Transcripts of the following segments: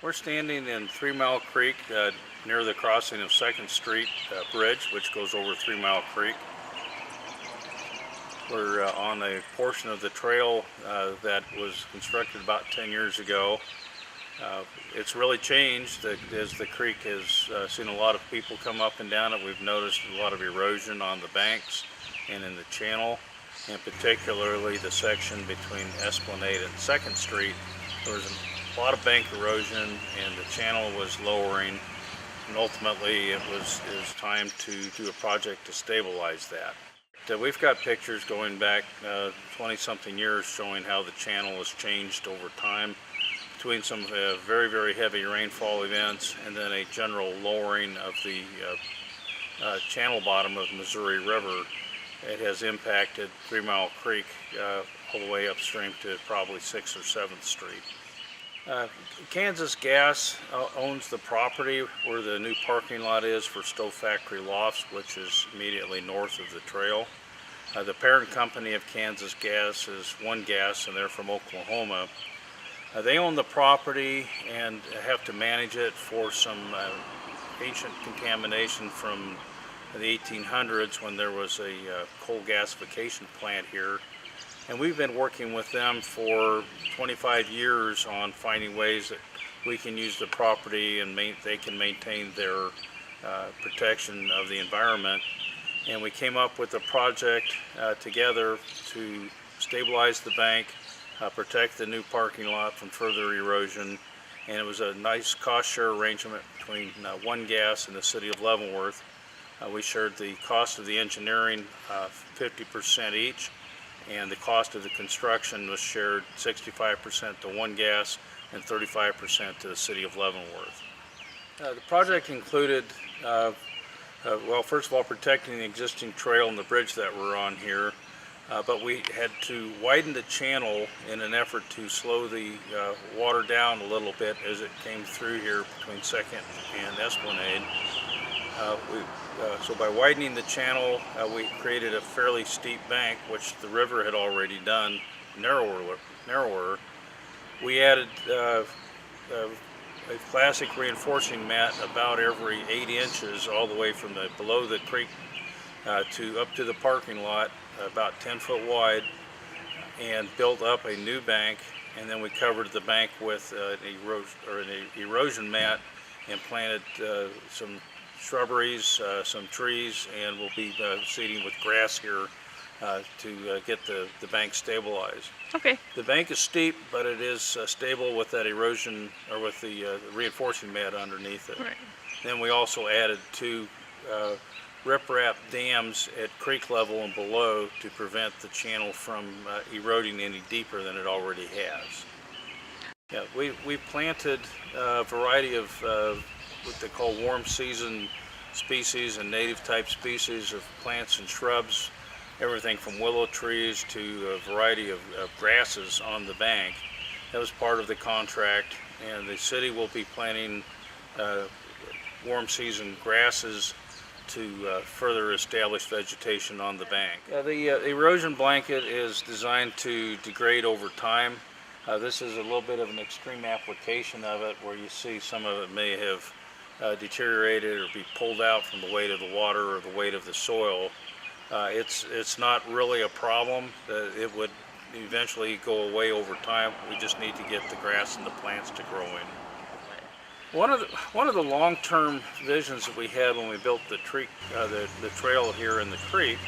We're standing in 3 Mile Creek near the crossing of 2nd Street Bridge, which goes over 3 Mile Creek. We're on a portion of the trail that was constructed about 10 years ago. It's really changed as the creek has seen a lot of people come up and down it. We've noticed a lot of erosion on the banks and in the channel, and particularly the section between Esplanade and 2nd Street. There was a lot of bank erosion and the channel was lowering, and ultimately it was time to do a project to stabilize that. We've got pictures going back 20-something years showing how the channel has changed over time between some very, very heavy rainfall events and then a general lowering of the channel bottom of the Missouri River. It has impacted 3 Mile Creek all the way upstream to probably 6th or 7th Street. Kansas Gas owns the property where the new parking lot is for Stove Factory Lofts, which is immediately north of the trail. The parent company of Kansas Gas is One Gas, and they're from Oklahoma. They own the property and have to manage it for some ancient contamination from the 1800s when there was a coal gasification plant here. And we've been working with them for 25 years on finding ways that we can use the property and they can maintain their protection of the environment. And we came up with a project together to stabilize the bank, protect the new parking lot from further erosion, and it was a nice cost share arrangement between One Gas and the city of Leavenworth. We shared the cost of the engineering 50% each, and the cost of the construction was shared 65% to One Gas and 35% to the city of Leavenworth. The project included, well, first of all, protecting the existing trail and the bridge that we're on here, but we had to widen the channel in an effort to slow the water down a little bit as it came through here between 2nd and Esplanade. So by widening the channel, we created a fairly steep bank, which the river had already done narrower. We added a classic reinforcing mat about every 8 inches all the way from below the creek to up to the parking lot, about 10 foot wide, and built up a new bank. And then we covered the bank with an erosion mat and planted some shrubberies, some trees, and we'll be seeding with grass here to get the bank stabilized. Okay. The bank is steep, but it is stable with that erosion, or with the reinforcing mat underneath it. Right. Then we also added 2 riprap dams at creek level and below to prevent the channel from eroding any deeper than it already has. Yeah, we planted a variety of what they call warm season species and native type species of plants and shrubs, everything from willow trees to a variety of grasses on the bank. That was part of the contract, and the city will be planting warm season grasses to further establish vegetation on the bank. The erosion blanket is designed to degrade over time. This is a little bit of an extreme application of it, where you see some of it may have deteriorated or be pulled out from the weight of the water or the weight of the soil. It's not really a problem. It would eventually go away over time. We just need to get the grass and the plants to grow in. One of the long-term visions that we had when we built the trail here in the creek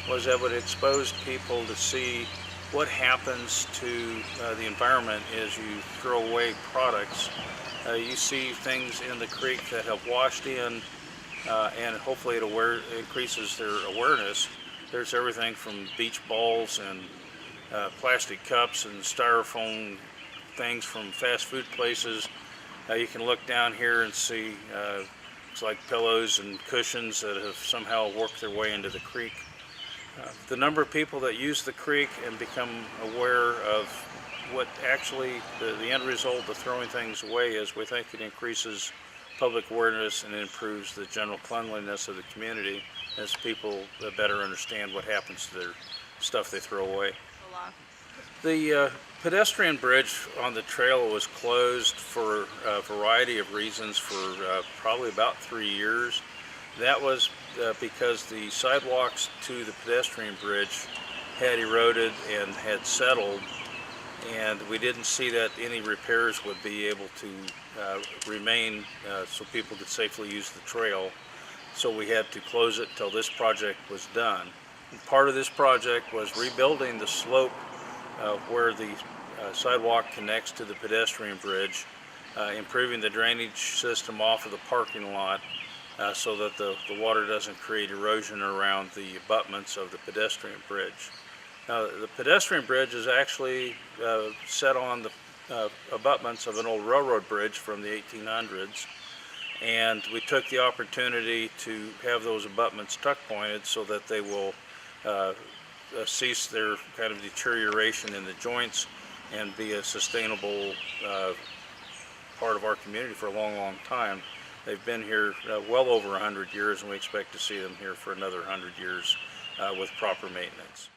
was that it would expose people to see what happens to the environment as you throw away products. You see things in the creek that have washed in, and hopefully it increases their awareness. There's everything from beach balls and plastic cups and styrofoam things from fast food places. You can look down here and see it's like pillows and cushions that have somehow worked their way into the creek. The number of people that use the creek and become aware of what actually the end result of throwing things away is, we think it increases public awareness and improves the general cleanliness of the community as people better understand what happens to their stuff they throw away. The pedestrian bridge on the trail was closed for a variety of reasons for probably about 3 years. That was because the sidewalks to the pedestrian bridge had eroded and had settled, and we didn't see that any repairs would be able to remain so people could safely use the trail. So we had to close it till this project was done. And part of this project was rebuilding the slope where the sidewalk connects to the pedestrian bridge, improving the drainage system off of the parking lot so that the water doesn't create erosion around the abutments of the pedestrian bridge. Now, the pedestrian bridge is actually set on the abutments of an old railroad bridge from the 1800s, and we took the opportunity to have those abutments tuck pointed so that they will cease their kind of deterioration in the joints and be a sustainable part of our community for a long, long time. They've been here well over 100 years, and we expect to see them here for another 100 years with proper maintenance.